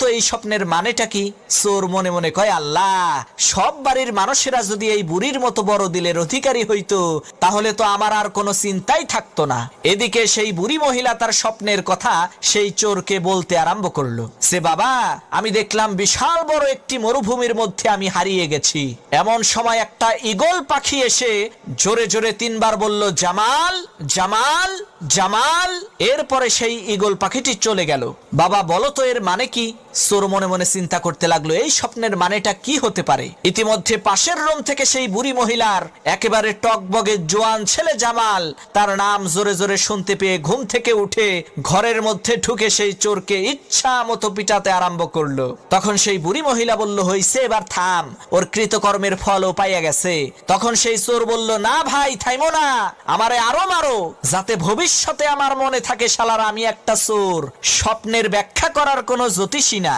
তো এই স্বপ্নের মানেটা কি? চোর মনে মনে কয়, আল্লাহ, সব বাড়ির মানুষেরা যদি এই বুড়ির মতো বড় দিলের অধিকারী হইতো তাহলে তো আমার আর কোনো চিন্তাই থাকতো না। এদিকে সেই বুড়ি মহিলা তার স্বপ্নের কথা সেই চোরকে বলতে আরম্ভ করলো। সে বাবা, আমি দেখলাম বিশাল বড় একটি মরুভূমির মধ্যে আমি হারিয়ে গেছি। এমন সময় একটা ঈগল পাখি এসে জোরে জোরে 3 বার বলল, জামাল জামাল জামাল। এরপরে সেই ঈগল পাখিটি চলে গেল। বাবা বলো তো এর মানে কি? চোর মনে মনে চিন্তা করতে লাগলো, এই স্বপ্নের মানেটা কি হতে পারে? ইতিমধ্যে পাশের রুম থেকে সেই বুড়ি মহিলার একেবারে টকবগে জোয়ান ছেলে জামাল তার নাম জোরে জোরে শুনতে পেয়ে ঘুম থেকে উঠে ঘরের মধ্যে ঢুকে সেই চোরকে ইচ্ছা মতো পিটাতে আরম্ভ করলো। তখন সেই বুড়ি মহিলা বলল, হইছে, এবার থাম, ওর কৃতকর্মের ফলও পাইয়া গেছে। তখন সেই চোর বলল, না ভাই, থাইমো না, আমারে আরো মারো, যাতে ভবিষ্যতে আমার মনে থাকে শালার আমি একটা চোর। স্বপ্নের ব্যাখ্যা করার কোনো জ্যোতিষী